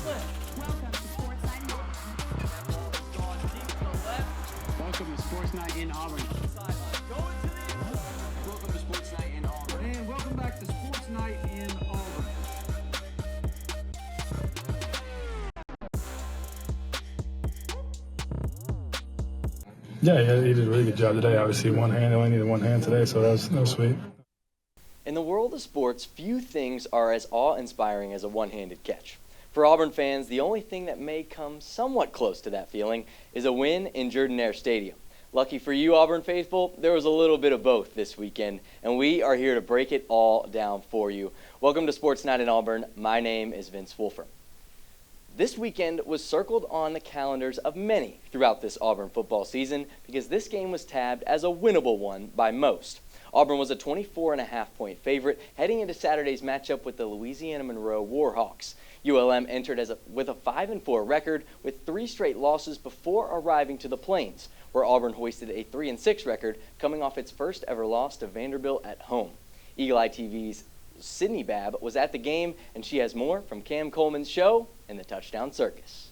Welcome to Sports Night in Auburn. Welcome to Sports Night in Auburn. And welcome back to Sports Night in Auburn. Yeah, he did a really good job today. Obviously, one hand, only needed one hand today, so that was sweet. In the world of sports, few things are as awe-inspiring as a one-handed catch. For Auburn fans, the only thing that may come somewhat close to that feeling is a win in Jordan-Hare Stadium. Lucky for you, Auburn faithful, there was a little bit of both this weekend, and we are here to break it all down for you. Welcome to Sports Night in Auburn. My name is Vince Wolfram. This weekend was circled on the calendars of many throughout this Auburn football season because this game was tabbed as a winnable one by most. Auburn was a 24.5-point favorite heading into Saturday's matchup with the Louisiana Monroe Warhawks. ULM entered with a 5-4 record with 3 straight losses before arriving to the Plains, where Auburn hoisted a 3-6 record coming off its first ever loss to Vanderbilt at home. Eagle Eye TV's Sydney Babb was at the game, and she has more from Cam Coleman's show and the Touchdown Circus.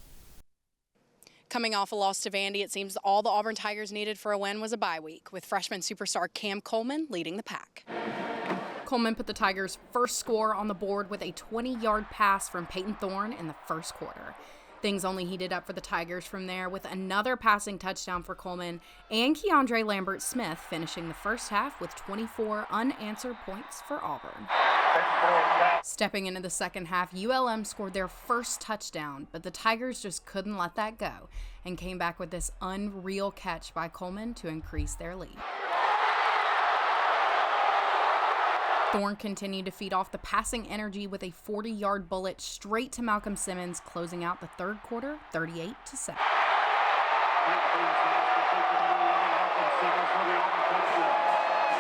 Coming off a loss to Vandy, it seems all the Auburn Tigers needed for a win was a bye week, with freshman superstar Cam Coleman leading the pack. Coleman put the Tigers' first score on the board with a 20-yard pass from Peyton Thorne in the first quarter. Things only heated up for the Tigers from there with another passing touchdown for Coleman and Keandre Lambert-Smith finishing the first half with 24 unanswered points for Auburn. Stepping into the second half, ULM scored their first touchdown, but the Tigers just couldn't let that go and came back with this unreal catch by Coleman to increase their lead. Thorne continued to feed off the passing energy with a 40-yard bullet straight to Malcolm Simmons, closing out the third quarter 38-7.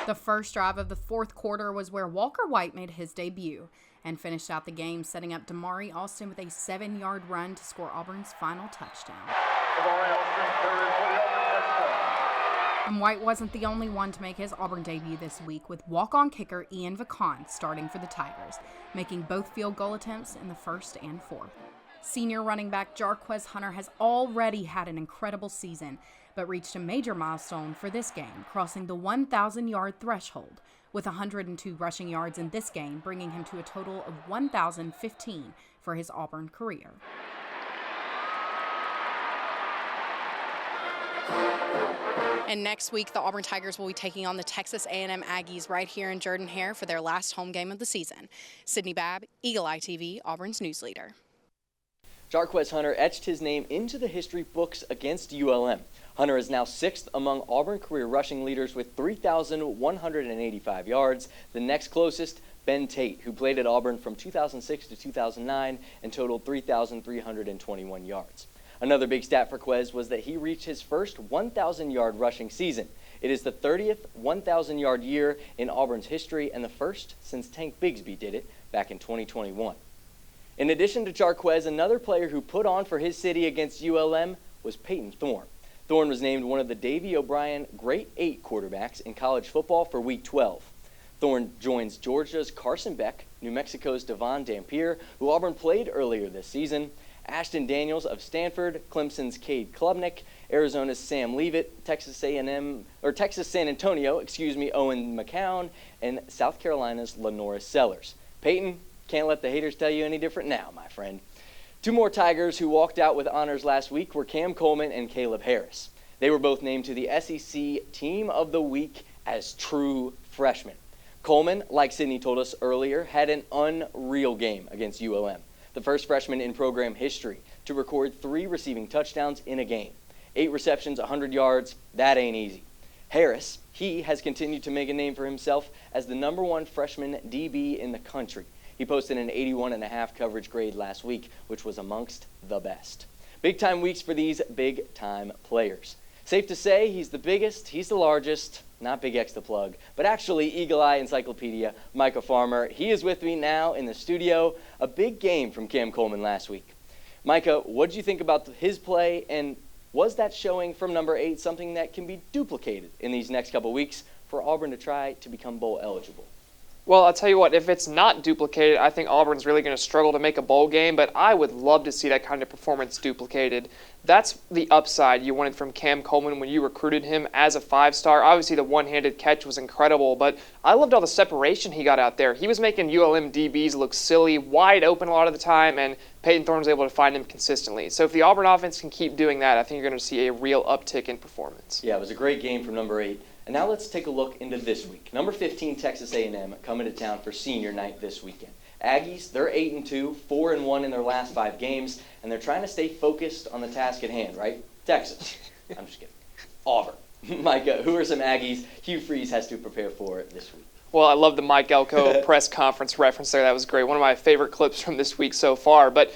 The first drive of the fourth quarter was where Walker White made his debut and finished out the game, setting up Damari Alston with a 7-yard run to score Auburn's final touchdown. And White wasn't the only one to make his Auburn debut this week, with walk-on kicker Ian Vacon starting for the Tigers, making both field goal attempts in the first and fourth. Senior running back Jarquez Hunter has already had an incredible season, but reached a major milestone for this game, crossing the 1,000-yard threshold, with 102 rushing yards in this game, bringing him to a total of 1,015 for his Auburn career. And next week, the Auburn Tigers will be taking on the Texas A&M Aggies right here in Jordan-Hare for their last home game of the season. Sydney Babb, Eagle Eye TV, Auburn's news leader. Jarquez Hunter etched his name into the history books against ULM. Hunter is now 6th among Auburn career rushing leaders with 3,185 yards. The next closest, Ben Tate, who played at Auburn from 2006 to 2009 and totaled 3,321 yards. Another big stat for Quez was that he reached his first 1,000-yard rushing season. It is the 30th 1,000-yard year in Auburn's history and the first since Tank Bigsby did it back in 2021. In addition to Jarquez, another player who put on for his city against ULM was Peyton Thorne. Thorne was named one of the Davey O'Brien Great 8 quarterbacks in college football for Week 12. Thorne joins Georgia's Carson Beck, New Mexico's Devon Dampier, who Auburn played earlier this season, Ashton Daniels of Stanford, Clemson's Cade Klubnik, Arizona's Sam Leavitt, Texas San Antonio, Owen McCown, and South Carolina's Lenoris Sellers. Peyton, can't let the haters tell you any different now, my friend. 2 more Tigers who walked out with honors last week were Cam Coleman and Caleb Harris. They were both named to the SEC Team of the Week as true freshmen. Coleman, like Sydney told us earlier, had an unreal game against ULM. The first freshman in program history to record 3 receiving touchdowns in a game. 8 receptions, 100 yards, that ain't easy. Harris, he has continued to make a name for himself as the #1 freshman DB in the country. He posted an 81.5 coverage grade last week, which was amongst the best. Big-time weeks for these big-time players. Safe to say he's the biggest, he's the largest, not Big X the plug, but actually Eagle Eye Encyclopedia, Micah Farmer. He is with me now in the studio. A big game from Cam Coleman last week. Micah, what did you think about his play, and was that showing from number 8 something that can be duplicated in these next couple weeks for Auburn to try to become bowl eligible? Well, I'll tell you what, if it's not duplicated, I think Auburn's really going to struggle to make a bowl game, but I would love to see that kind of performance duplicated. That's the upside you wanted from Cam Coleman when you recruited him as a 5-star. Obviously, the one-handed catch was incredible, but I loved all the separation he got out there. He was making ULM DBs look silly, wide open a lot of the time, and Peyton Thorne was able to find him consistently. So if the Auburn offense can keep doing that, I think you're going to see a real uptick in performance. Yeah, it was a great game from number 8. And now let's take a look into this week. Number 15, Texas A&M, coming to town for senior night this weekend. Aggies, they're 8-2, 4-1 in their last 5 games, and they're trying to stay focused on the task at hand, right? Texas. I'm just kidding. Auburn. Micah, who are some Aggies Hugh Freeze has to prepare for this week? Well, I love the Mike Elko press conference reference there. That was great. One of my favorite clips from this week so far. But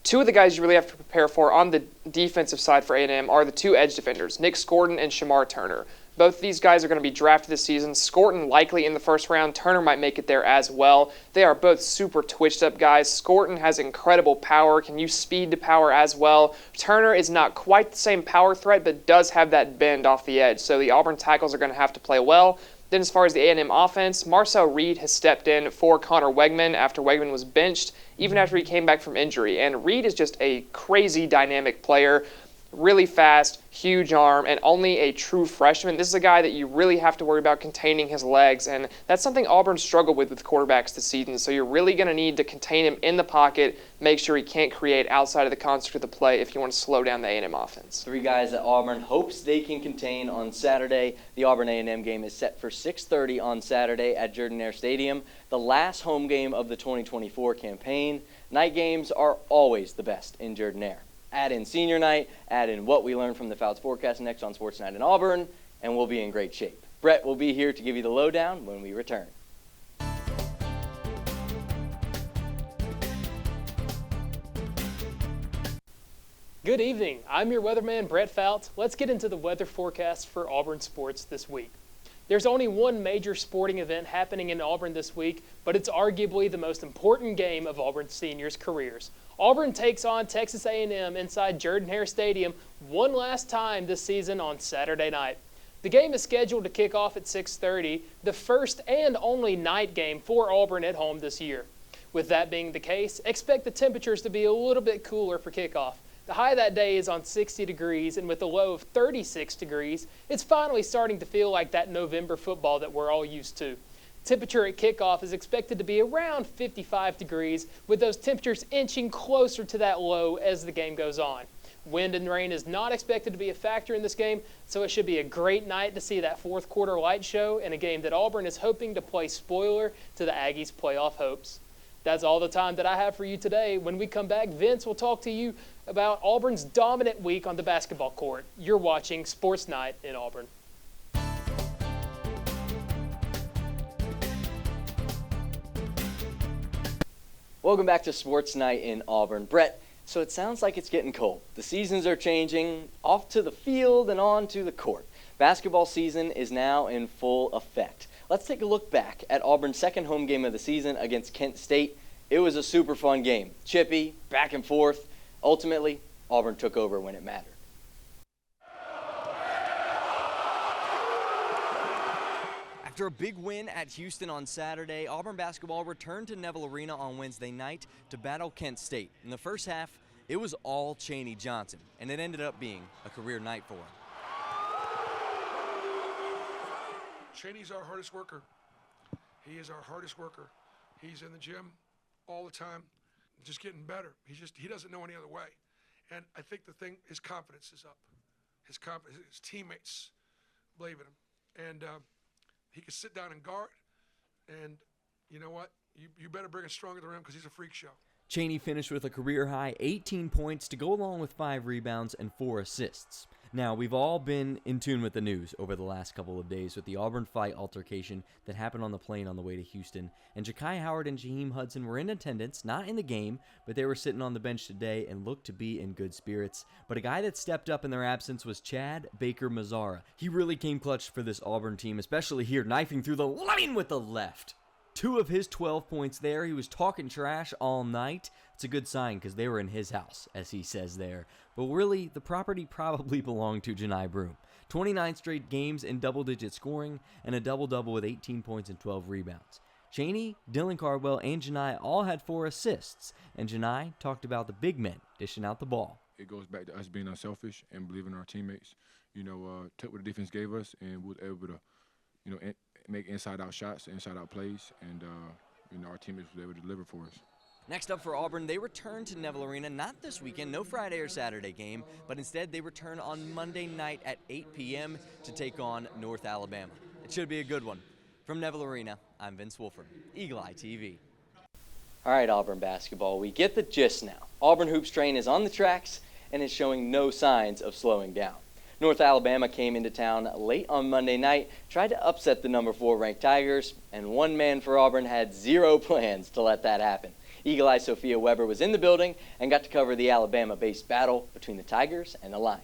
two of the guys you really have to prepare for on the defensive side for A&M are the 2 edge defenders, Nick Scorton and Shamar Turner. Both of these guys are going to be drafted this season. Scorton likely in the first round. Turner might make it there as well. They are both super twitched up guys. Scorton has incredible power, can use speed to power as well. Turner is not quite the same power threat, but does have that bend off the edge. So the Auburn tackles are going to have to play well. Then as far as the A&M offense, Marcel Reed has stepped in for Connor Wegman after Wegman was benched, even after he came back from injury. And Reed is just a crazy dynamic player. Really fast, huge arm, and only a true freshman. This is a guy that you really have to worry about containing his legs, and that's something Auburn struggled with quarterbacks this season, so you're really going to need to contain him in the pocket, make sure he can't create outside of the construct of the play if you want to slow down the A&M offense. 3 guys that Auburn hopes they can contain on Saturday. The Auburn A&M game is set for 6:30 on Saturday at Jordan-Hare Stadium, the last home game of the 2024 campaign. Night games are always the best in Jordan-Hare. Add in senior night, add in what we learned from the Fouts forecast next on Sports Night in Auburn, and we'll be in great shape. Brett will be here to give you the lowdown when we return. Good evening. I'm your weatherman, Brett Fouts. Let's get into the weather forecast for Auburn sports this week. There's only one major sporting event happening in Auburn this week, but it's arguably the most important game of Auburn seniors' careers. Auburn takes on Texas A&M inside Jordan-Hare Stadium one last time this season on Saturday night. The game is scheduled to kick off at 6:30, the first and only night game for Auburn at home this year. With that being the case, expect the temperatures to be a little bit cooler for kickoff. The high that day is on 60 degrees, and with a low of 36 degrees, it's finally starting to feel like that November football that we're all used to. Temperature at kickoff is expected to be around 55 degrees, with those temperatures inching closer to that low as the game goes on. Wind and rain is not expected to be a factor in this game, so it should be a great night to see that fourth quarter light show in a game that Auburn is hoping to play spoiler to the Aggies' playoff hopes. That's all the time that I have for you today. When we come back, Vince will talk to you about Auburn's dominant week on the basketball court. You're watching Sports Night in Auburn. Welcome back to Sports Night in Auburn. Brett, so it sounds like it's getting cold. The seasons are changing, off to the field and on to the court. Basketball season is now in full effect. Let's take a look back at Auburn's second home game of the season against Kent State. It was a super fun game. Chippy, back and forth. Ultimately, Auburn took over when it mattered. After a big win at Houston on Saturday, Auburn basketball returned to Neville Arena on Wednesday night to battle Kent State. In the first half, it was all Chaney Johnson, and it ended up being a career night for him. Chaney's our hardest worker. He is our hardest worker. He's in the gym all the time, just getting better. He doesn't know any other way. And I think the thing, his confidence is up. His teammates believe in him. And he can sit down and guard. And you know what? You better bring it strong to the rim because he's a freak show. Chaney finished with a career-high 18 points to go along with 5 rebounds and 4 assists. Now, we've all been in tune with the news over the last couple of days with the Auburn fight altercation that happened on the plane on the way to Houston. And Ja'Kai Howard and Jaheim Hudson were in attendance, not in the game, but they were sitting on the bench today and looked to be in good spirits. But a guy that stepped up in their absence was Chad Baker-Mazara. He really came clutch for this Auburn team, especially here, knifing through the lane with the left. 2 of his 12 points there. He was talking trash all night. It's a good sign because they were in his house, as he says there. But really, the property probably belonged to Johni Broome. 29 straight games in double-digit scoring and a double-double with 18 points and 12 rebounds. Cheney, Dylan Cardwell, and Janai all had 4 assists, and Janai talked about the big men dishing out the ball. It goes back to us being unselfish and believing in our teammates. Took what the defense gave us, and we were able to, make inside-out shots, inside-out plays, and, our teammates were able to deliver for us. Next up for Auburn, they return to Neville Arena, not this weekend, no Friday or Saturday game, but instead they return on Monday night at 8 p.m. to take on North Alabama. It should be a good one. From Neville Arena, I'm Vince Wolfram, Eagle Eye TV. All right, Auburn basketball, we get the gist now. Auburn Hoops train is on the tracks and is showing no signs of slowing down. North Alabama came into town late on Monday night, tried to upset the number 4 ranked Tigers, and one man for Auburn had zero plans to let that happen. Eagle Eye Sophia Weber was in the building and got to cover the Alabama-based battle between the Tigers and the Lions.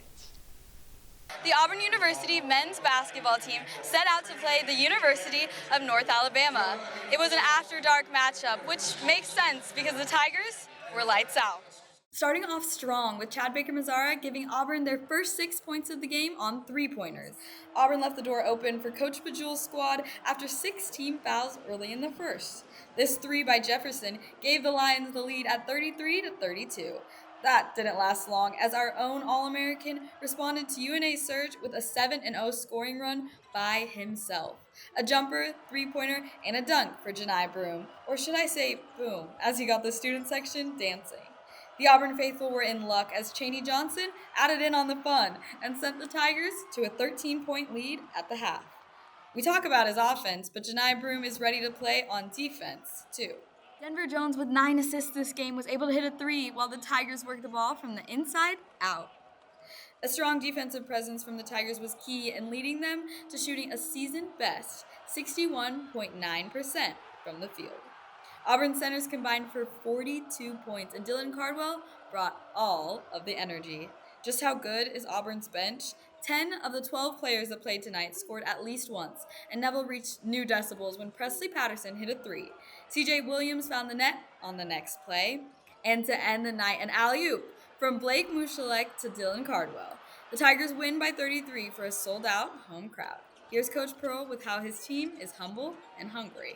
The Auburn University men's basketball team set out to play the University of North Alabama. It was an after-dark matchup, which makes sense because the Tigers were lights out. Starting off strong with Chad Baker-Mazara giving Auburn their first 6 points of the game on 3-pointers. Auburn left the door open for Coach Bajul's squad after 6 team fouls early in the first. This 3 by Jefferson gave the Lions the lead at 33-32. That didn't last long as our own All-American responded to UNA's surge with a 7-0 scoring run by himself. A jumper, 3-pointer, and a dunk for Janai Broom, or should I say boom, as he got the student section dancing. The Auburn faithful were in luck as Cheney Johnson added in on the fun and sent the Tigers to a 13-point lead at the half. We talk about his offense, but Janai Broom is ready to play on defense, too. Denver Jones, with 9 assists this game, was able to hit a 3 while the Tigers worked the ball from the inside out. A strong defensive presence from the Tigers was key in leading them to shooting a season-best 61.9% from the field. Auburn centers combined for 42 points, and Dylan Cardwell brought all of the energy. Just how good is Auburn's bench? 10 of the 12 players that played tonight scored at least once, and Neville reached new decibels when Presley Patterson hit a 3. CJ Williams found the net on the next play, and to end the night, an alley-oop from Blake Mushalek to Dylan Cardwell. The Tigers win by 33 for a sold-out home crowd. Here's Coach Pearl with how his team is humble and hungry.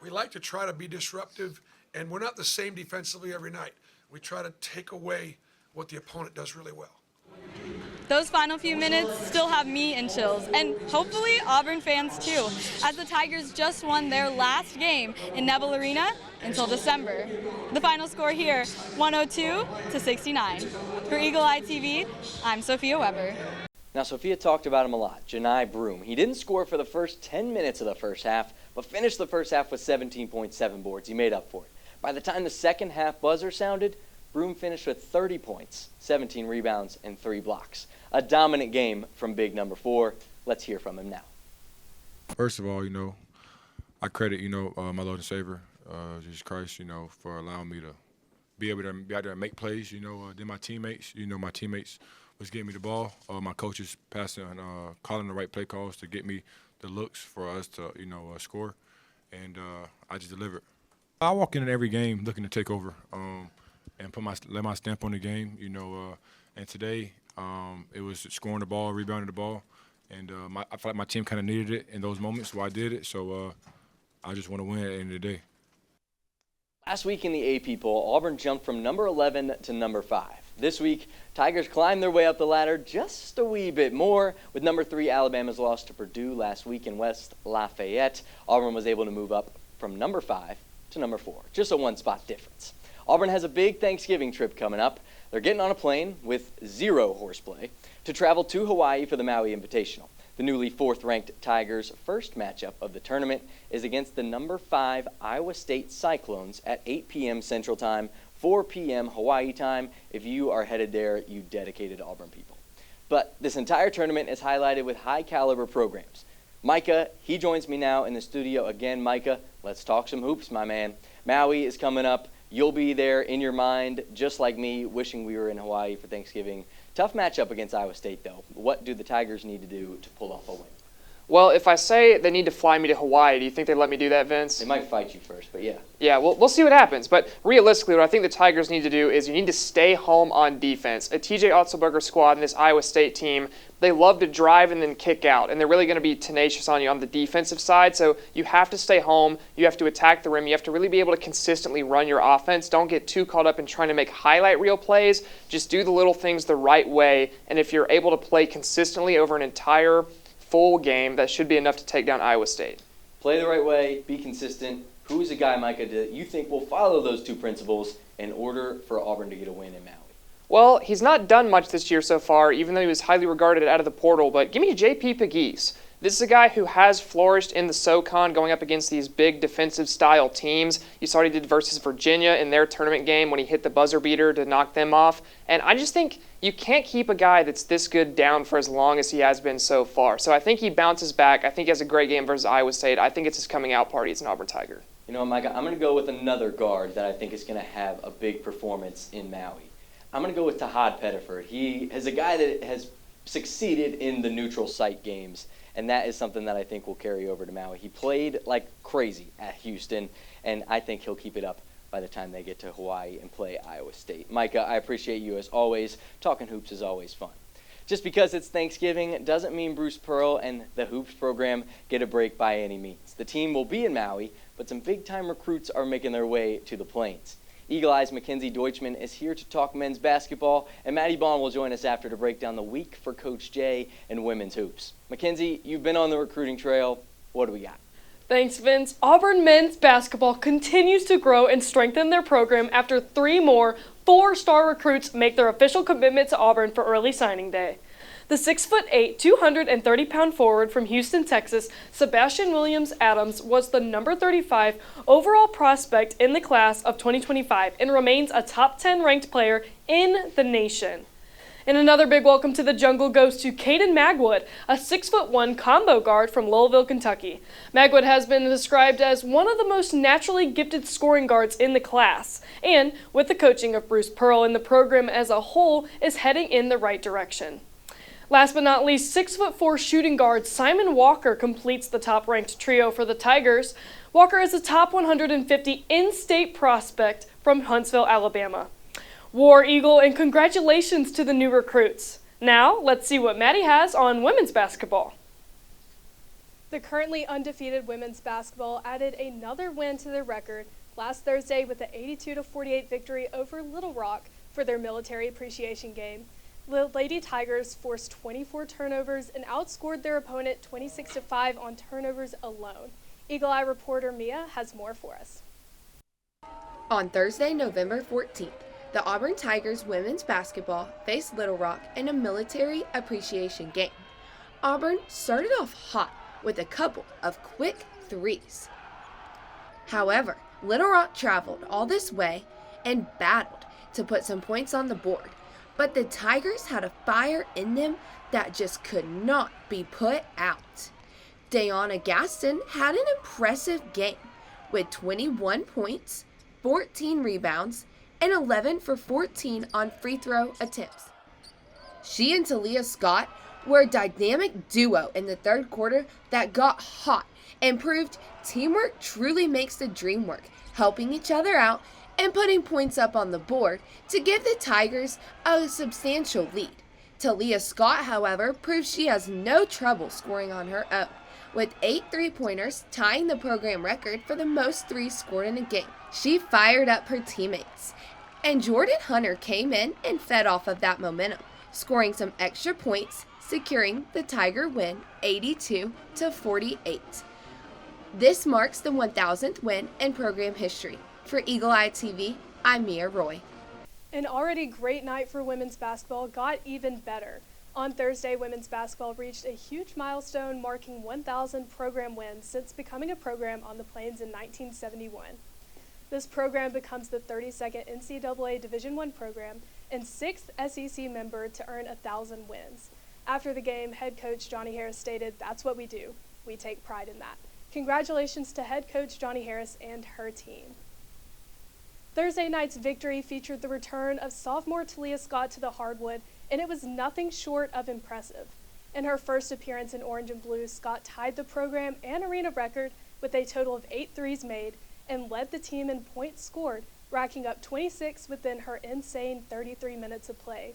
We like to try to be disruptive, and we're not the same defensively every night. We try to take away what the opponent does really well. Those final few minutes still have me in chills, and hopefully Auburn fans too, as the Tigers just won their last game in Neville Arena until December. The final score here, 102-69. For Eagle Eye TV, I'm Sophia Weber. Now, Sophia talked about him a lot, Janai Broom. He didn't score for the first 10 minutes of the first half, but finished the first half with 17.7 boards. He made up for it. By the time the second half buzzer sounded, Broom finished with 30 points, 17 rebounds, and 3 blocks. A dominant game from big number 4. Let's hear from him now. First of all, I credit, my Lord and Savior, Jesus Christ, for allowing me to be able to be out there and make plays, then my teammates, my teammates was getting me the ball. My coaches passing and calling the right play calls to get me the looks for us to, score, and I just delivered. I walk in every game looking to take over and let my stamp on the game, and today it was scoring the ball, rebounding the ball, and I felt like my team kind of needed it in those moments, so I did it. So I just want to win at the end of the day. Last week in the AP poll, Auburn jumped from number 11 to number 5. This week, Tigers climbed their way up the ladder just a wee bit more. With number 3, Alabama's loss to Purdue last week in West Lafayette, Auburn was able to move up from number 5 to number 4, just a 1-spot difference. Auburn has a big Thanksgiving trip coming up. They're getting on a plane with 0 horseplay to travel to Hawaii for the Maui Invitational. The newly 4th-ranked Tigers' first matchup of the tournament is against the number 5 Iowa State Cyclones at 8 p.m. Central Time, 4 p.m. Hawaii time. If you are headed there, you dedicated Auburn people. But this entire tournament is highlighted with high-caliber programs. Micah, he joins me now in the studio again. Micah, let's talk some hoops, my man. Maui is coming up. You'll be there in your mind, just like me, wishing we were in Hawaii for Thanksgiving. Tough matchup against Iowa State, though. What do the Tigers need to do to pull off a win? Well, if I say they need to fly me to Hawaii, do you think they'd let me do that, Vince? They might fight you first, but yeah. Yeah, we'll see what happens. But realistically, what I think the Tigers need to do is you need to stay home on defense. A TJ Otzelberger squad and this Iowa State team, they love to drive and then kick out, and they're really going to be tenacious on you on the defensive side. So you have to stay home. You have to attack the rim. You have to really be able to consistently run your offense. Don't get too caught up in trying to make highlight reel plays. Just do the little things the right way, and if you're able to play consistently over an entire full game, that should be enough to take down Iowa State. Play the right way, be consistent. Who's a guy, Micah, that you think will follow those two principles in order for Auburn to get a win in Maui? Well, he's not done much this year so far, even though he was highly regarded out of the portal, but give me J.P. Pegues. This is a guy who has flourished in the SoCon going up against these big defensive-style teams. You saw what he did versus Virginia in their tournament game when he hit the buzzer beater to knock them off. And I just think you can't keep a guy that's this good down for as long as he has been so far. So I think he bounces back. I think he has a great game versus Iowa State. I think it's his coming out party as an Auburn Tiger. You know, Micah, I'm going to go with another guard that I think is going to have a big performance in Maui. I'm going to go with Tahad Pettiford. He is a guy that has succeeded in the neutral site games, and that is something that I think will carry over to Maui. He played like crazy at Houston, and I think he'll keep it up by the time they get to Hawaii and play Iowa State. Micah, I appreciate you as always. Talking hoops is always fun. Just because it's Thanksgiving doesn't mean Bruce Pearl and the Hoops program get a break by any means. The team will be in Maui, but some big-time recruits are making their way to the Plains. Eagle Eye's Mackenzie Deutschmann is here to talk men's basketball, and Maddie Baughn will join us after to break down the week for Coach Jay and women's hoops. Mackenzie, you've been on the recruiting trail. What do we got? Thanks, Vince. Auburn men's basketball continues to grow and strengthen their program after 3 more 4-star recruits make their official commitment to Auburn for early signing day. The 6'8", 230-pound forward from Houston, Texas, Sebastian Williams Adams, was the number 35 overall prospect in the class of 2025 and remains a top 10 ranked player in the nation. And another big welcome to the jungle goes to Caden Magwood, a 6'1" combo guard from Louisville, Kentucky. Magwood has been described as one of the most naturally gifted scoring guards in the class, and with the coaching of Bruce Pearl and the program as a whole, is heading in the right direction. Last but not least, 6'4" shooting guard Simon Walker completes the top-ranked trio for the Tigers. Walker is a top 150 in-state prospect from Huntsville, Alabama. War Eagle, and congratulations to the new recruits. Now, let's see what Maddie has on women's basketball. The currently undefeated women's basketball added another win to their record last Thursday with an 82-48 victory over Little Rock for their military appreciation game. The Lady Tigers forced 24 turnovers and outscored their opponent 26-5 on turnovers alone. Eagle Eye reporter Mia has more for us. On Thursday, November 14th, the Auburn Tigers women's basketball faced Little Rock in a military appreciation game. Auburn started off hot with a couple of quick threes. However, Little Rock traveled all this way and battled to put some points on the board. But the Tigers had a fire in them that just could not be put out. Dayana Gaston had an impressive game with 21 points, 14 rebounds, and 11 for 14 on free throw attempts. She and Talia Scott were a dynamic duo in the third quarter that got hot and proved teamwork truly makes the dream work, helping each other out and putting points up on the board to give the Tigers a substantial lead. Talia Scott, however, proved she has no trouble scoring on her own, with 8 3-pointers tying the program record for the most threes scored in a game. She fired up her teammates, and Jordan Hunter came in and fed off of that momentum, scoring some extra points, securing the Tiger win 82-48. This marks the 1,000th win in program history. For Eagle Eye TV, I'm Mia Roy. An already great night for women's basketball got even better. On Thursday, women's basketball reached a huge milestone, marking 1,000 program wins since becoming a program on the Plains in 1971. This program becomes the 32nd NCAA Division I program and 6th SEC member to earn 1,000 wins. After the game, head coach Johnny Harris stated, "That's what we do. We take pride in that." Congratulations to head coach Johnny Harris and her team. Thursday night's victory featured the return of sophomore Talia Scott to the hardwood, and it was nothing short of impressive. In her first appearance in orange and blue, Scott tied the program and arena record with a total of 8 threes made and led the team in points scored, racking up 26 within her insane 33 minutes of play.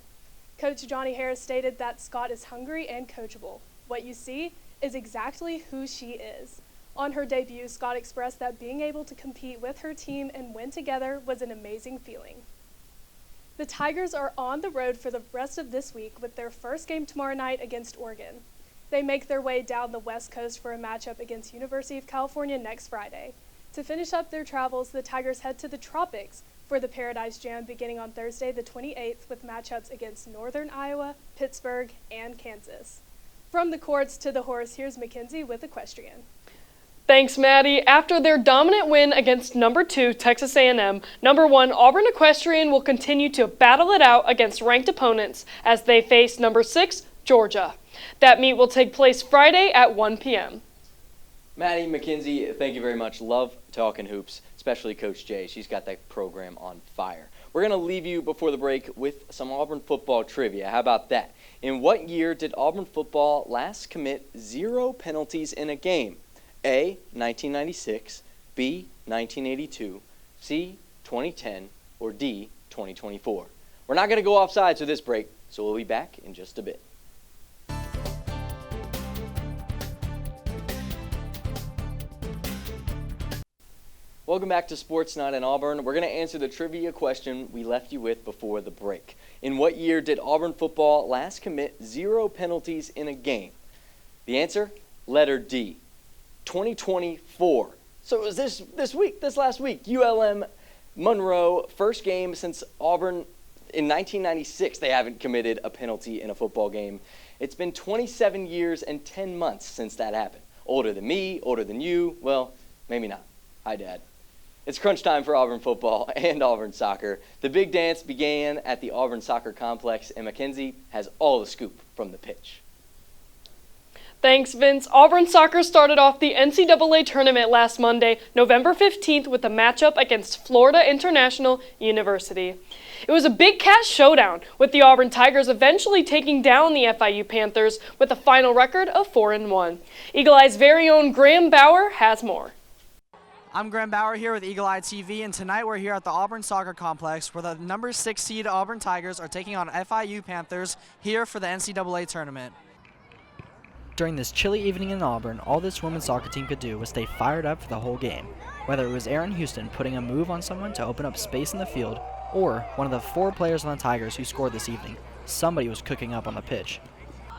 Coach Johnny Harris stated that Scott is hungry and coachable. What you see is exactly who she is. On her debut, Scott expressed that being able to compete with her team and win together was an amazing feeling. The Tigers are on the road for the rest of this week with their first game tomorrow night against Oregon. They make their way down the West Coast for a matchup against University of California next Friday. To finish up their travels, the Tigers head to the Tropics for the Paradise Jam beginning on Thursday the 28th with matchups against Northern Iowa, Pittsburgh, and Kansas. From the courts to the horse, here's Mackenzie with Equestrian. Thanks, Maddie. After their dominant win against number 2 Texas A&M, number 1 Auburn Equestrian will continue to battle it out against ranked opponents as they face number 6 Georgia. That meet will take place Friday at 1 p.m. Maddie, Mackenzie, thank you very much. Love talking hoops, especially Coach Jay. She's got that program on fire. We're going to leave you before the break with some Auburn football trivia. How about that? In what year did Auburn football last commit 0 penalties in a game? A, 1996, B, 1982, C, 2010, or D, 2024. We're not going to go off sides with this break, so we'll be back in just a bit. Welcome back to Sports Night in Auburn. We're going to answer the trivia question we left you with before the break. In what year did Auburn football last commit 0 penalties in a game? The answer, letter D, 2024. So it was this last week, ULM Monroe, first game since Auburn in 1996. They haven't committed a penalty in a football game. It's been 27 years and 10 months since that happened. Older than me, older than you. Well, maybe not. Hi, Dad. It's crunch time for Auburn football and Auburn soccer. The big dance began at the Auburn Soccer Complex, and Mackenzie has all the scoop from the pitch. Thanks, Vince. Auburn soccer started off the NCAA tournament last Monday, November 15th, with a matchup against Florida International University. It was a big cash showdown, with the Auburn Tigers eventually taking down the FIU Panthers with a final record of 4-1. Eagle Eye's very own Graham Bauer has more. I'm Graham Bauer here with Eagle Eye TV, and tonight we're here at the Auburn Soccer Complex where the number 6 seed Auburn Tigers are taking on FIU Panthers here for the NCAA tournament. During this chilly evening in Auburn, all this women's soccer team could do was stay fired up for the whole game. Whether it was Aaron Houston putting a move on someone to open up space in the field, or one of the 4 players on the Tigers who scored this evening, somebody was cooking up on the pitch.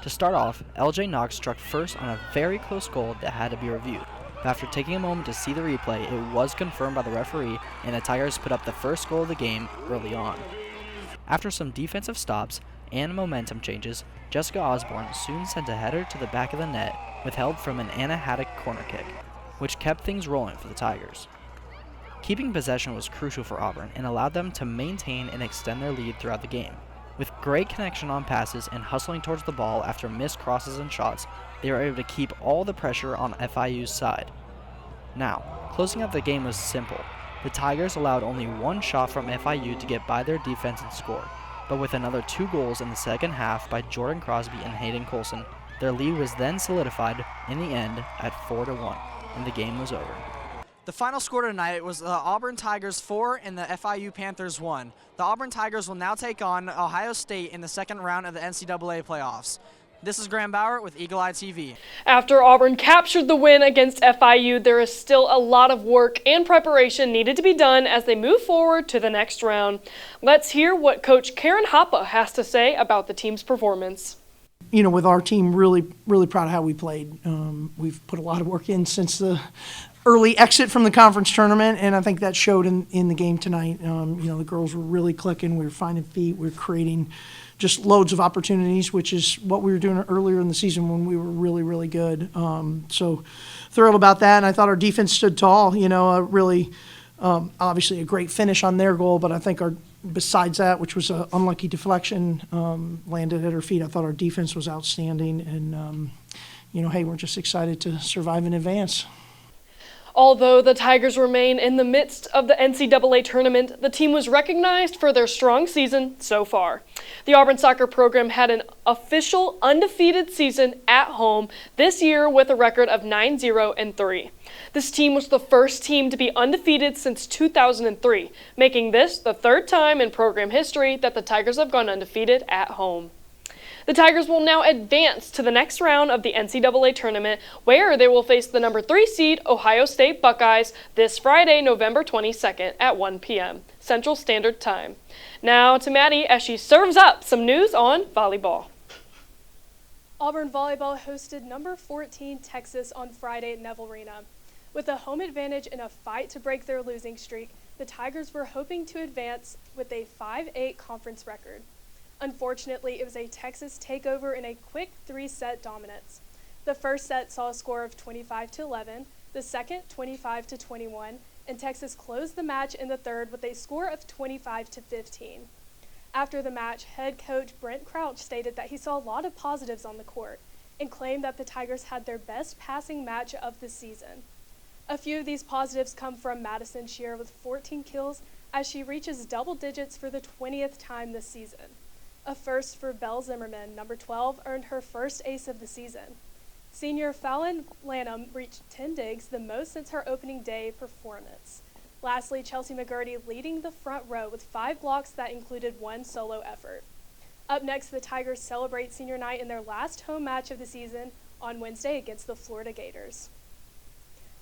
To start off, LJ Knox struck first on a very close goal that had to be reviewed. But after taking a moment to see the replay, it was confirmed by the referee, and the Tigers put up the first goal of the game early on. After some defensive stops and momentum changes, Jessica Osborne soon sent a header to the back of the net, withheld from an Anna Haddock corner kick, which kept things rolling for the Tigers. Keeping possession was crucial for Auburn and allowed them to maintain and extend their lead throughout the game. With great connection on passes and hustling towards the ball after missed crosses and shots, they were able to keep all the pressure on FIU's side. Now, closing out the game was simple. The Tigers allowed only 1 shot from FIU to get by their defense and score. But with another 2 goals in the second half by Jordan Crosby and Hayden Coulson, their lead was then solidified in the end at 4-1, and the game was over. The final score tonight was the Auburn Tigers 4 and the FIU Panthers 1. The Auburn Tigers will now take on Ohio State in the second round of the NCAA playoffs. This is Graham Bauer with Eagle Eye TV. After Auburn captured the win against FIU, there is still a lot of work and preparation needed to be done as they move forward to the next round. Let's hear what Coach Karen Hoppe has to say about the team's performance. You know, with our team, really proud of how we played. We've put a lot of work in since the early exit from the conference tournament, and I think that showed in the game tonight. You know, the girls were really clicking. We were finding feet. We were creating just loads of opportunities, which is what we were doing earlier in the season when we were really good. So thrilled about that, and I thought our defense stood tall. You know, really, obviously a great finish on their goal, but I think besides that, which was an unlucky deflection, landed at her feet, I thought our defense was outstanding, and you know, hey, we're just excited to survive and advance. Although the Tigers remain in the midst of the NCAA tournament, the team was recognized for their strong season so far. The Auburn soccer program had an official undefeated season at home this year with a record of 9-0-3. This team was the first team to be undefeated since 2003, making this the third time in program history that the Tigers have gone undefeated at home. The Tigers will now advance to the next round of the NCAA tournament, where they will face the number 3 seed Ohio State Buckeyes this Friday, November 22nd at 1 p.m. Central Standard Time. Now to Maddie as she serves up some news on volleyball. Auburn volleyball hosted number 14 Texas on Friday at Neville Arena. With a home advantage in a fight to break their losing streak, the Tigers were hoping to advance with a 5-8 conference record. Unfortunately, it was a Texas takeover in a quick 3-set dominance. The first set saw a score of 25-11, the second 25-21, and Texas closed the match in the third with a score of 25-15. After the match, head coach Brent Crouch stated that he saw a lot of positives on the court and claimed that the Tigers had their best passing match of the season. A few of these positives come from Madison Shear with 14 kills as she reaches double digits for the 20th time this season. A first for Belle Zimmerman, number 12, earned her first ace of the season. Senior Fallon Lanham reached 10 digs, the most since her opening day performance. Lastly, Chelsea McGurty leading the front row with 5 blocks that included 1 solo effort. Up next, the Tigers celebrate senior night in their last home match of the season on Wednesday against the Florida Gators.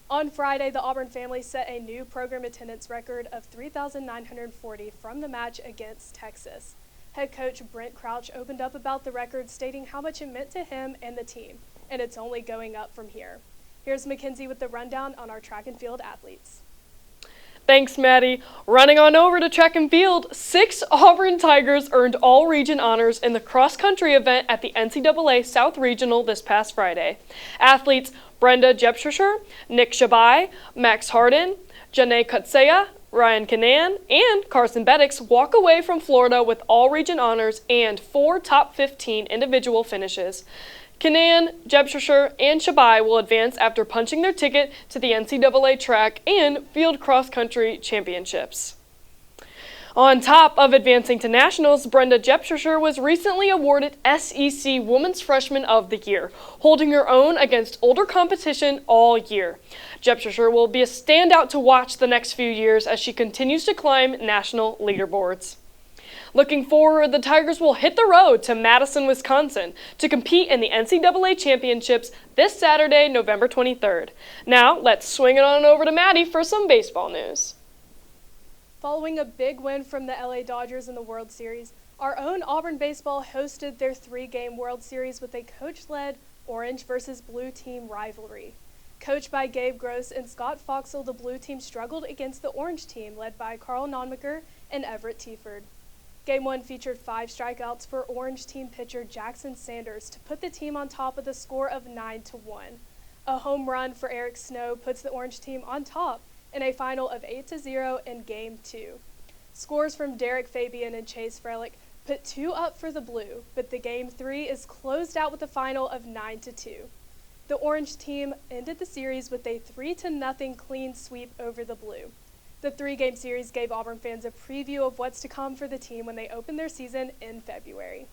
On Friday, the Auburn family set a new program attendance record of 3,940 from the match against Texas. Head coach Brent Crouch opened up about the record, stating how much it meant to him and the team, and it's only going up from here. Here's Mackenzie with the rundown on our track and field athletes. Thanks, Maddie. Running on over to track and field, 6 Auburn Tigers earned all-region honors in the cross-country event at the NCAA South Regional this past Friday. Athletes Brenda Jepshire, Nick Shabai, Max Harden, Janae Kutsea, Ryan Cavanagh, and Carson Beddix walk away from Florida with all-region honors and 4 top 15 individual finishes. Cavanagh, Jepshire, and Shabai will advance after punching their ticket to the NCAA track and field cross-country championships. On top of advancing to nationals, Brenda Jepshire was recently awarded SEC Women's Freshman of the Year, holding her own against older competition all year. Jepshire will be a standout to watch the next few years as she continues to climb national leaderboards. Looking forward, the Tigers will hit the road to Madison, Wisconsin to compete in the NCAA Championships this Saturday, November 23rd. Now, let's swing it on over to Maddie for some baseball news. Following a big win from the LA Dodgers in the World Series, our own Auburn baseball hosted their 3-game World Series with a coach-led orange versus blue team rivalry. Coached by Gabe Gross and Scott Foxall, the blue team struggled against the orange team led by Carl Nonmaker and Everett Tieford. Game 1 featured 5 strikeouts for orange team pitcher Jackson Sanders to put the team on top with a score of 9-1. A home run for Eric Snow puts the orange team on top in a final of 8-0 in Game 2. Scores from Derek Fabian and Chase Frelick put 2 up for the blue, but the Game 3 is closed out with a final of 9-2. The orange team ended the series with a 3-0 clean sweep over the blue. The 3-game series gave Auburn fans a preview of what's to come for the team when they open their season in February.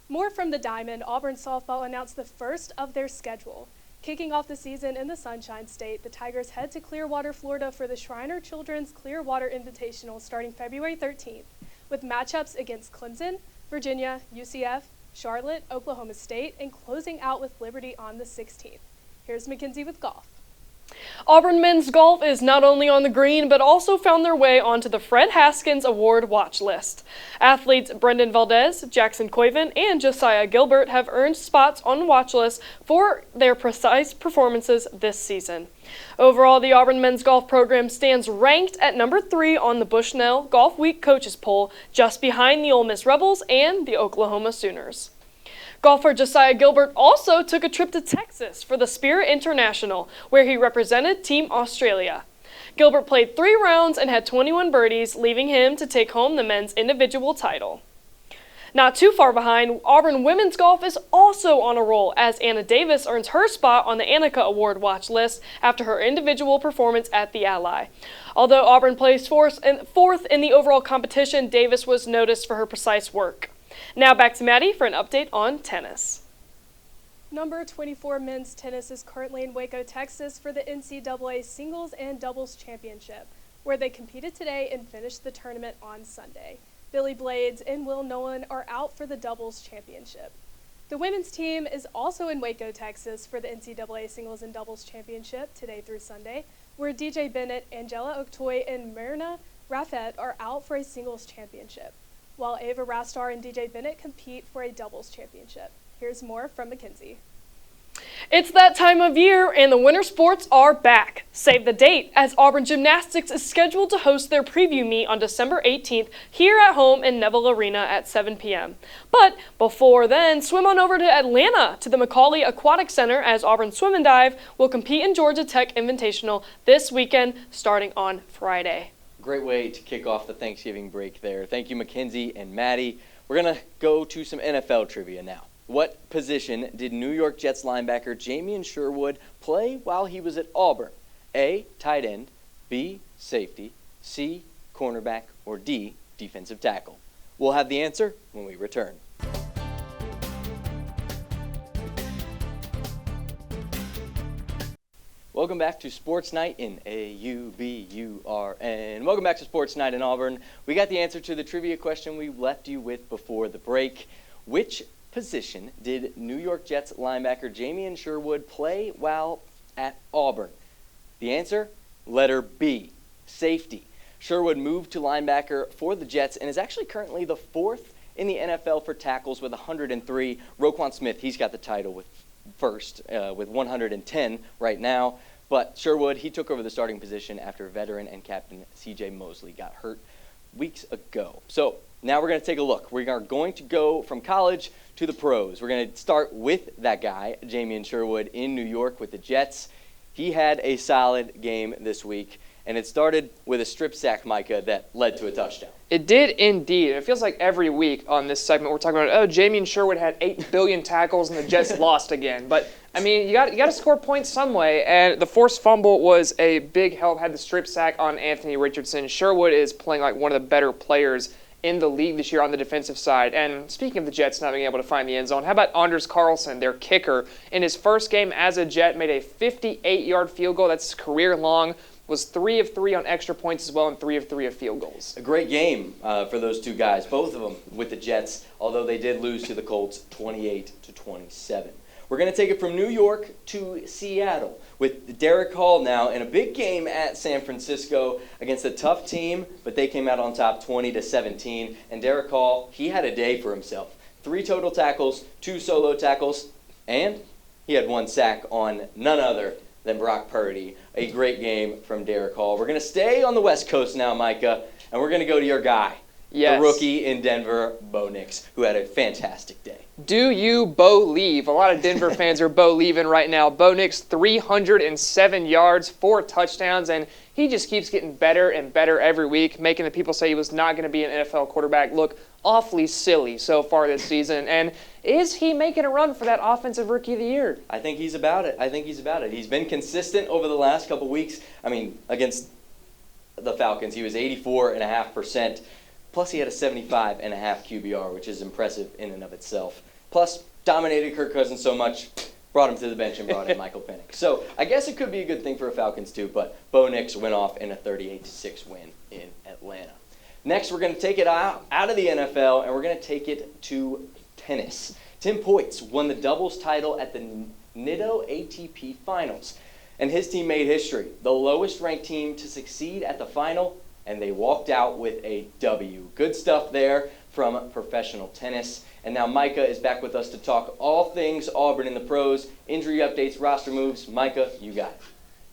More from the Diamond, Auburn softball announced the first of their schedule. Kicking off the season in the Sunshine State, the Tigers head to Clearwater, Florida for the Shriner Children's Clearwater Invitational starting February 13th, with matchups against Clemson, Virginia, UCF, Charlotte, Oklahoma State, and closing out with Liberty on the 16th. Here's Mackenzie with golf. Auburn men's golf is not only on the green, but also found their way onto the Fred Haskins Award watch list. Athletes Brendan Valdez, Jackson Coyven, and Josiah Gilbert have earned spots on the watch list for their precise performances this season. Overall, the Auburn men's golf program stands ranked at number 3 on the Bushnell Golf Week coaches poll, just behind the Ole Miss Rebels and the Oklahoma Sooners. Golfer Josiah Gilbert also took a trip to Texas for the Spirit International, where he represented Team Australia. Gilbert played 3 rounds and had 21 birdies, leaving him to take home the men's individual title. Not too far behind, Auburn women's golf is also on a roll as Anna Davis earns her spot on the Annika Award watch list after her individual performance at the Ally. Although Auburn placed fourth in the overall competition, Davis was noticed for her precise work. Now back to Maddie for an update on tennis. Number 24 men's tennis is currently in Waco, Texas for the NCAA Singles and Doubles Championship, where they competed today and finished the tournament on Sunday. Billy Blades and Will Nolan are out for the Doubles Championship. The women's team is also in Waco, Texas for the NCAA Singles and Doubles Championship today through Sunday, where DJ Bennett, Angela Oktoy, and Myrna Raffet are out for a singles championship, while Ava Rastar and DJ Bennett compete for a doubles championship. Here's more from Mackenzie. It's that time of year, and the winter sports are back. Save the date, as Auburn Gymnastics is scheduled to host their preview meet on December 18th here at home in Neville Arena at 7 p.m. But before then, swim on over to Atlanta to the Macaulay Aquatic Center, as Auburn Swim and Dive will compete in Georgia Tech Invitational this weekend starting on Friday. Great way to kick off the Thanksgiving break there. Thank you, Mackenzie and Maddie. We're going to go to some NFL trivia now. What position did New York Jets linebacker Jamian Sherwood play while he was at Auburn? A, tight end, B, safety, C, cornerback, or D, defensive tackle? We'll have the answer when we return. Welcome back to Sports Night in AUBURN. Welcome back to Sports Night in Auburn. We got the answer to the trivia question we left you with before the break. Which position did New York Jets linebacker Jamian Sherwood play while at Auburn? The answer, letter B, safety. Sherwood moved to linebacker for the Jets and is actually currently the fourth in the NFL for tackles with 103. Roquan Smith, he's got the title with 110 right now. But Sherwood, he took over the starting position after veteran and captain C.J. Mosley got hurt weeks ago. So now we're going to take a look. We are going to go from college to the pros. We're going to start with that guy, Jamian Sherwood, in New York with the Jets. He had a solid game this week, and it started with a strip sack, Micah, that led to a touchdown. It did indeed. It feels like every week on this segment we're talking about, Jamian Sherwood had 8 billion tackles and the Jets lost again. But, I mean, you got to score points some way, and the forced fumble was a big help, had the strip sack on Anthony Richardson. Sherwood is playing like one of the better players in the league this year on the defensive side. And speaking of the Jets not being able to find the end zone, how about Anders Carlson, their kicker? In his first game as a Jet, made a 58-yard field goal. That's career long. Was 3 of 3 on extra points as well, and 3 of 3 of field goals. A great game for those two guys, both of them with the Jets, although they did lose to the Colts 28-27. We're going to take it from New York to Seattle with Derek Hall now in a big game at San Francisco against a tough team, but they came out on top 20-17. And Derek Hall, he had a day for himself. 3 total tackles, 2 solo tackles, and he had 1 sack on none other than Brock Purdy. A great game from Derek Hall. We're going to stay on the West Coast now, Micah, and we're going to go to your guy, the rookie in Denver, Bo Nix, who had a fantastic day. Do you believe? A lot of Denver fans are Bo-leaving right now. Bo Nix, 307 yards, 4 touchdowns, and he just keeps getting better and better every week, making the people say he was not going to be an NFL quarterback look awfully silly so far this season. And is he making a run for that Offensive Rookie of the Year? I think he's about it. He's been consistent over the last couple weeks. I mean, against the Falcons, he was 84.5%. Plus, he had a 75.5 QBR, which is impressive in and of itself. Plus, dominated Kirk Cousins so much, brought him to the bench and brought in Michael Penix. So I guess it could be a good thing for the Falcons too, but Bo Nix went off in a 38-6 win in Atlanta. Next, we're going to take it out of the NFL, and we're going to take it to tennis. Tim Poitz won the doubles title at the Nitto ATP Finals, and his team made history. The lowest-ranked team to succeed at the final, and they walked out with a W. Good stuff there from professional tennis. And now Micah is back with us to talk all things Auburn in the pros, injury updates, roster moves. Micah, you got it.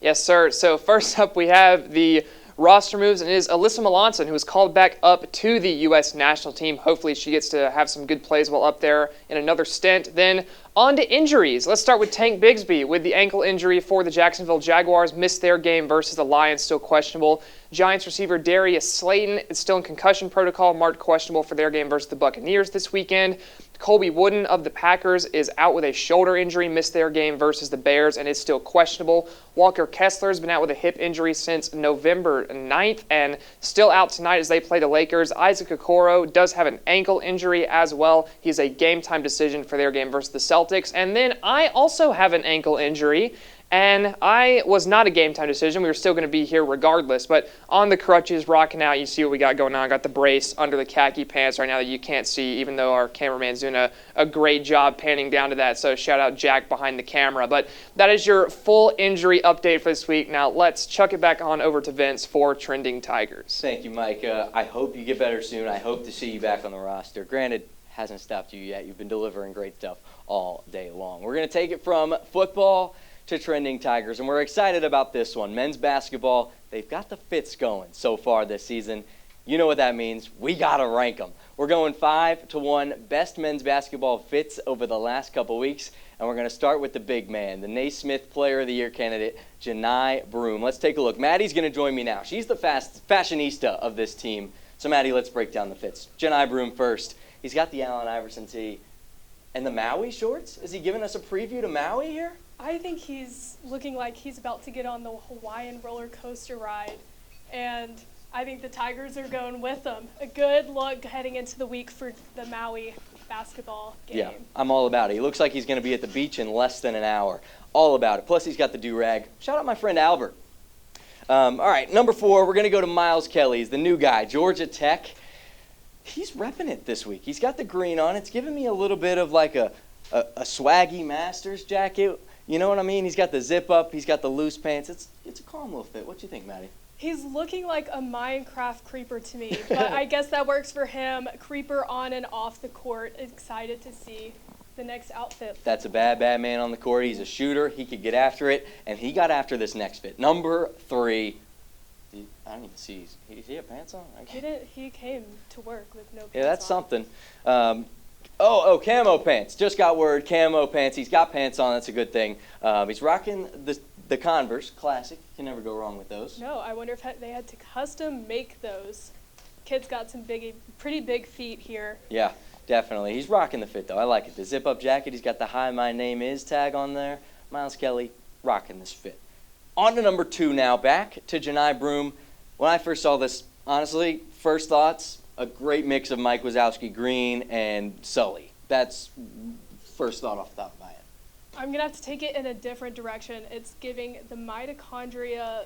Yes, sir. So first up, we have the roster moves, and it is Alyssa Melanson, who was called back up to the U.S. national team. Hopefully she gets to have some good plays while up there in another stint. Then on to injuries. Let's start with Tank Bigsby with the ankle injury for the Jacksonville Jaguars. Missed their game versus the Lions, still questionable. Giants receiver Darius Slayton is still in concussion protocol, marked questionable for their game versus the Buccaneers this weekend. Colby Wooden of the Packers is out with a shoulder injury, missed their game versus the Bears, and is still questionable. Walker Kessler has been out with a hip injury since November 9th and still out tonight as they play the Lakers. Isaac Okoro does have an ankle injury as well. He's a game-time decision for their game versus the Celtics. And then I also have an ankle injury, and I was not a game-time decision. We were still going to be here regardless, but on the crutches, rocking out, you see what we got going on. I got the brace under the khaki pants right now that you can't see, even though our cameraman's doing a great job panning down to that, so shout out Jack behind the camera. But that is your full injury update for this week. Now let's chuck it back on over to Vince for Trending Tigers. Thank you, Micah. I hope you get better soon. I hope to see you back on the roster. Granted, hasn't stopped you yet. You've been delivering great stuff all day long. We're going to take it from football to Trending Tigers, and we're excited about this one. Men's basketball, they've got the fits going so far this season. You know what that means. We got to rank them. We're going 5-1 best men's basketball fits over the last couple weeks, and we're going to start with the big man, the Naismith Player of the Year candidate, Joleigh Broome. Let's take a look. Maddie's going to join me now. She's the fashionista of this team. So, Maddie, let's break down the fits. Joleigh Broome first. He's got the Allen Iverson tee and the Maui shorts. Is he giving us a preview to Maui here? I think he's looking like he's about to get on the Hawaiian roller coaster ride, and I think the Tigers are going with him. A good look heading into the week for the Maui basketball game. Yeah, I'm all about it. He looks like he's going to be at the beach in less than an hour. All about it. Plus, he's got the do-rag. Shout out my friend Albert. All right, number 4, we're going to go to Miles Kelly. He's the new guy, Georgia Tech. He's repping it this week. He's got the green on. It's giving me a little bit of like a swaggy Masters jacket. You know what I mean? He's got the zip up. He's got the loose pants. It's a calm little fit. What do you think, Maddie? He's looking like a Minecraft creeper to me, but I guess that works for him. Creeper on and off the court. Excited to see the next outfit. That's a bad man on the court. He's a shooter. He could get after it, and he got after this next fit. Number 3. I don't even see. Does he have pants on? He came to work with no pants on. Yeah, that's something. Camo pants. Just got word, camo pants. He's got pants on. That's a good thing. He's rocking the Converse Classic. Can never go wrong with those. No, I wonder if they had to custom make those. Kid's got some pretty big feet here. Yeah, definitely. He's rocking the fit, though. I like it. The zip-up jacket. He's got the "Hi, my name is" tag on there. Miles Kelly rocking this fit. On to number 2 now. Back to Joleigh Broome. When I first saw this, honestly, first thoughts, a great mix of Mike Wazowski green and Sully. That's first thought off the top of my head. I'm going to have to take it in a different direction. It's giving the mitochondria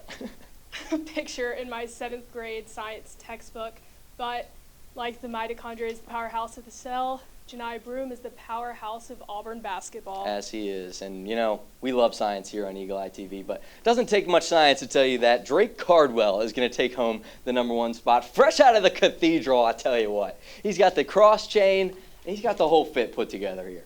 picture in my 7th grade science textbook. But like the mitochondria is the powerhouse of the cell, Joleigh Broome is the powerhouse of Auburn basketball. As he is. And, you know, we love science here on Eagle Eye TV, but it doesn't take much science to tell you that Drake Cardwell is going to take home the number 1 spot. Fresh out of the cathedral, I tell you what. He's got the cross chain, and he's got the whole fit put together here.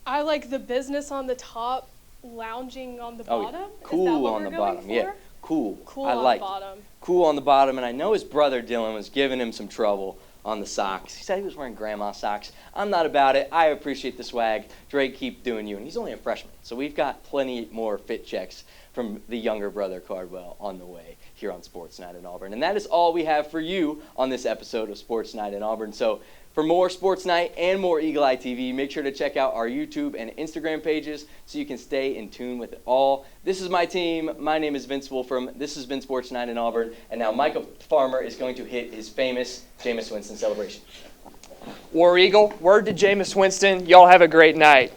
I like the business on the top, lounging on the bottom. Yeah. Cool on the bottom. Yeah, cool. Cool I on like the bottom. Cool on the bottom, and I know his brother Dylan was giving him some trouble on the socks. He said he was wearing grandma socks. I'm not about it. I appreciate the swag. Drake, keep doing you. And he's only a freshman, so we've got plenty more fit checks from the younger brother Cardwell on the way here on Sports Night in Auburn. And that is all we have for you on this episode of Sports Night in Auburn. So for more Sports Night and more Eagle Eye TV, make sure to check out our YouTube and Instagram pages so you can stay in tune with it all. This is my team. My name is Vince Wolfram. This has been Sports Night in Auburn. And now Micah Farmer is going to hit his famous Jameis Winston celebration. War Eagle, word to Jameis Winston. Y'all have a great night.